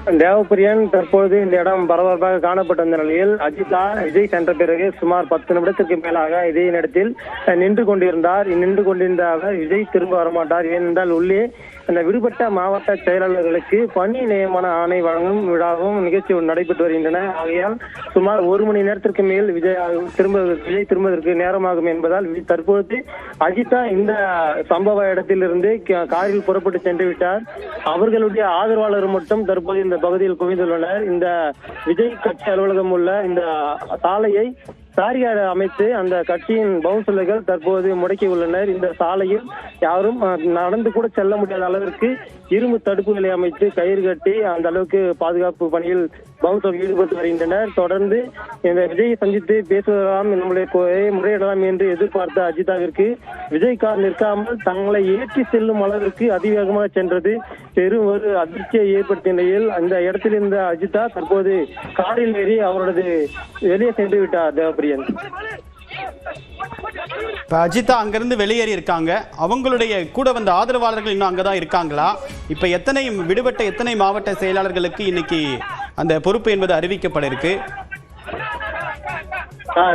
தேவப்பிரியன், தற்போது இந்த இடம் பரபரப்பாக காணப்பட்ட நிலையில் அஜிதா விஜய் சென்ற பிறகு சுமார் 10 நிமிடத்திற்கு மேலாக இதே இடத்தில் நின்று கொண்டிருந்த அவர் விஜய் திரும்ப வரமாட்டார். ஏனென்றால் உள்ளே அந்த விடுபட்ட மாவட்ட செயலாளர்களுக்கு பணி நியமன ஆணை வழங்கும் விழாவும் நிகழ்ச்சி நடைபெற்று வருகின்றன. ஆகையால் சுமார் 1 மணி நேரத்திற்கு மேல் விஜய் திரும்புவதற்கு நேரமாகும் என்பதால் தற்போது அஜிதா இந்த சம்பவ இடத்திலிருந்து காரில் புறப்பட்டு சென்று விட்டார். அவர்களுடைய ஆதரவாளர் மட்டும் தற்போது இந்த பகுதியில் குவிந்துள்ளனர். இந்த விஜய் கட்சி அலுவலகம் உள்ள இந்த சாலையை சாரியாக அமைத்து அந்த கட்சியின் பவுன்சர்கள் தற்போது முடக்கி உள்ளனர். இந்த சாலையில் யாரும் நடந்து கூட செல்ல முடியாத அளவிற்கு இரும்பு தடுப்புகளை அமைத்து கயிறு கட்டி அந்த அளவுக்கு பாதுகாப்பு பணியில் பவுன்சர்கள் ஈடுபட்டு வருகின்றனர். தொடர்ந்து இந்த விஜயை சந்தித்து பேசுவதெல்லாம் நம்முடைய முறையிடலாம் என்று எதிர்பார்த்த அஜிதாவிற்கு விஜய் கார் நிற்காமல் தங்களை ஏற்றி செல்லும் அளவிற்கு அதிவேகமாக சென்றது பெரும் ஒரு அதிர்ச்சியை ஏற்படுத்திய நிலையில் அந்த இடத்தில் இருந்த அஜிதா தற்போது காரில் ஏறி அவரது வெளியே சென்று விட்டார். தேவப்பிரியன், இப்ப அஜிதா அங்கிருந்து வெளியேறி இருக்காங்க. அவங்களுடைய கூட வந்த ஆதரவாளர்கள் இன்னும் அங்கதான் இருக்காங்களா? இப்ப விடுபட்ட எத்தனை மாவட்ட செயலாளர்களுக்கு இன்னைக்கு அந்த பொறுப்பு என்பது அறிவிக்கப்பட இருக்கு?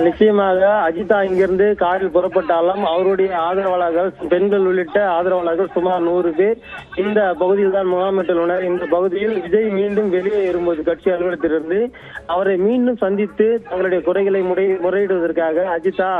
நிச்சயமாக அஜிதா இங்கிருந்து காரில் புறப்பட்டாலும் அவருடைய ஆதரவாளர்கள், பெண்கள் உள்ளிட்ட ஆதரவாளர்கள் சுமார் 100 பேர் இந்த பகுதியில் தான் முகாமிட்டுள்ளனர். இந்த பகுதியில் விஜய் மீண்டும் வெளியே ஏறும்போது கட்சி அலுவலகத்திலிருந்து அவரை மீண்டும் சந்தித்து தங்களுடைய குறைகளை முறையிடுவதற்காக அஜிதா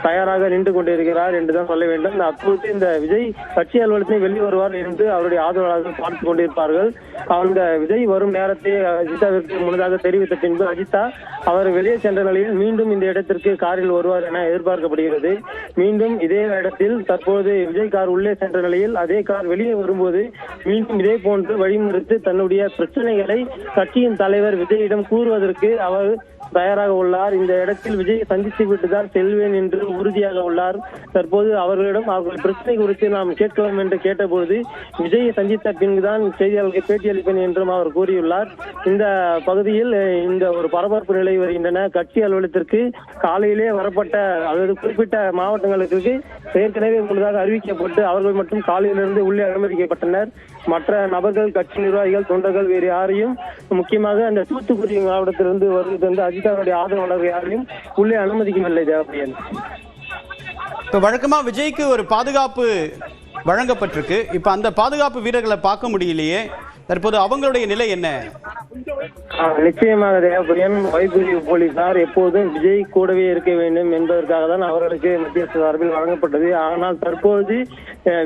தயாராக நின்று கொண்டிருக்கிறார் என்றுதான் சொல்ல வேண்டும். அப்போது இந்த விஜய் கட்சி அலுவலகத்தில் வெளியே வருவார் என்று அவருடைய ஆதரவாளர்கள் பார்த்துக் கொண்டிருப்பார்கள். அந்த விஜய் வரும் நேரத்தை அஜிதாவிற்கு முன்னதாக தெரிவித்த பின்பு அஜிதா அவர் வெளியே சென்ற நிலையில் மீண்டும் இந்த இடத்திற்கு காரில் வருவார் என எதிர்பார்க்கப்படுகிறது. மீண்டும் இதே இடத்தில் தற்போது விஜய் கார் உள்ளே சென்ற நிலையில் அதே கார் வெளியே வரும்போது மீண்டும் இதே போன்று வழிமறித்து தன்னுடைய பிரச்சனைகளை கட்சியின் தலைவர் விஜயிடம் கூறுவதற்கு அவர் தயாராக உள்ளார். இந்த இடத்தில் விஜய் சந்தித்து விட்டுதான் செல்வேன் என்று உறுதியாக உள்ளார். தற்போது அவர்களிடம் அவர்கள் பிரச்சனை குறித்து நாம் கேட்கலாம் என்று கேட்டபோது விஜயை சந்தித்த பின்புதான் செய்தியாளர்களுக்கு பேட்டியளிப்பேன் என்றும் அவர் கூறியுள்ளார். இந்த பகுதியில் இந்த ஒரு பரபரப்பு நிலை வருகின்றன. கட்சி அலுவலகத்திற்கு காலையிலே வரப்பட்ட அதாவது குறிப்பிட்ட மாவட்டங்களுக்கு ஏற்கனவே முன்னதாக அறிவிக்கப்பட்டு அவர்கள் மட்டும் காலையிலிருந்து உள்ளே அனுமதிக்கப்பட்டனர். மற்ற நபர்கள், கட்சி நிர்வாகிகள், தொண்டர்கள் வேறு யாரையும், முக்கியமாக அந்த தூத்துக்குடி மாவட்டத்திலிருந்து வருவது அஜிதாவுடைய ஆதரவாளர்கள் யாரையும் உள்ளே அனுமதிக்கவில்லை. தேவப்பிரியன், இப்ப வழக்கமா விஜய்க்கு ஒரு பாதுகாப்பு வழங்கப்பட்டிருக்கு. இப்ப அந்த பாதுகாப்பு வீரர்களை பார்க்க முடியலையே, தற்போது அவங்களுடைய நிலை என்ன? நிச்சயமாக தேவப்பிரியன், வைப்புரி போலீசார் எப்போதும் விஜய் கூடவே இருக்க வேண்டும் என்பதற்காக தான் அவர்களுக்கு மத்திய சார்பில் வழங்கப்பட்டது. ஆனால் தற்போது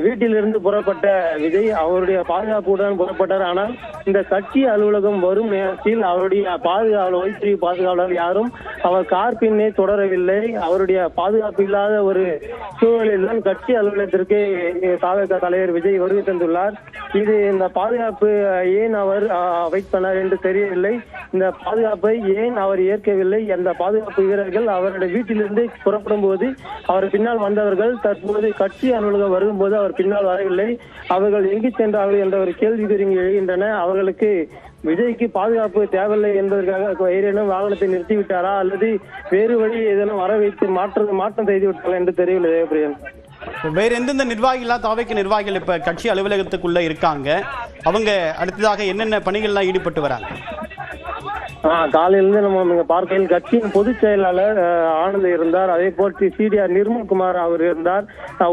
வீட்டிலிருந்து புறப்பட்ட விஜய் அவருடைய பாதுகாப்புடன் புறப்பட்டார். ஆனால் இந்த கட்சி அலுவலகம் வரும் நேரத்தில் அவருடைய வைப்புரி பாதுகாவலர் யாரும் அவர் கார் பின்னே தொடரவில்லை. அவருடைய பாதுகாப்பு இல்லாத ஒரு சூழலில் தான் கட்சி அலுவலகத்திற்கு தாவேகா தலைவர் விஜய் வருகை தந்துள்ளார். இந்த பாதுகாப்பு ஏன் அவர் வைத்தனர் என்று தெரியவில்லை. இந்த பாதுகாப்பை ஏன் அவர் ஏற்கவில்லை? அந்த பாதுகாப்பு வீரர்கள் அவருடைய வீட்டிலிருந்து புறப்படும் போது அவர் பின்னால் வந்தவர்கள் தற்போது கட்சி அலுவலகம் வரும்போது அவர் பின்னால் வரவில்லை. அவர்கள் எங்கு சென்றார்கள் என்ற ஒரு கேள்விக்குறி எழுகின்றன. அவர்களுக்கு விஜய்க்கு பாதுகாப்பு தேவையில்லை என்பதற்காக ஏதேனும் வாகனத்தை நிறுத்திவிட்டாரா அல்லது வேறு வழி ஏதேனும் வர வைத்து மாற்றம் செய்து விட்டாரா என்று தெரியவில்லை. தேவப்பிரியன், வேற எந்தெந்த நிர்வாகிகள், தாவேக நிர்வாகிகள் இப்ப கட்சி அலுவலகத்துக்குள்ள இருக்காங்க? அவங்க அடுத்ததாக என்னென்ன பணிகள்லாம் ஈடுபட்டு வராங்க? காலையிலிருந்து நம்ம பார்க்கையில் கட்சியின் பொதுச் செயலாளர் ஆனந்த் இருந்தார். அதே போல் சிடிஆர் நிர்மல்குமார் அவர் இருந்தார்.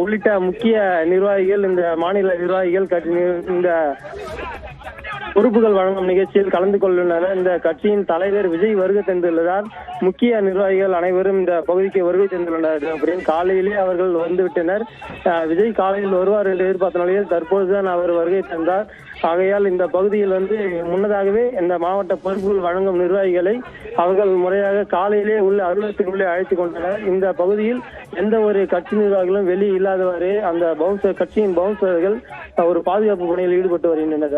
உள்ளிட்ட முக்கிய நிர்வாகிகள், இந்த மாநில நிர்வாகிகள் இந்த பொறுப்புகள் வழங்கும் நிகழ்ச்சியில் கலந்து கொள்ளுள்ளனர். இந்த கட்சியின் தலைவர் விஜய் வருகை தந்துள்ளதால் முக்கிய நிர்வாகிகள் அனைவரும் இந்த பகுதிக்கு வருகை தந்துள்ளனர். அப்படின்னு காலையிலே அவர்கள் வந்துவிட்டனர். விஜய் காலையில் வருவார் என்று எதிர்பார்த்த நிலையில் தற்போதுதான் அவர் வருகை தந்தார். ஆகையால் இந்த பகுதியில் முன்னதாகவே இந்த மாவட்ட பொறுப்புகள் வழங்கும் நிர்வாகிகளை அவர்கள் முறையாக காலையிலே உள்ள அலுவலகத்திற்குள்ளே அழைத்துக் கொண்டனர். இந்த பகுதியில் எந்த ஒரு கட்சி நிர்வாகிகளும் வெளியே இல்லாதவாறு அந்த கட்சியின் பவுன்சர்கள் ஒரு பாதுகாப்பு பணியில் ஈடுபட்டு வருகின்றனர்.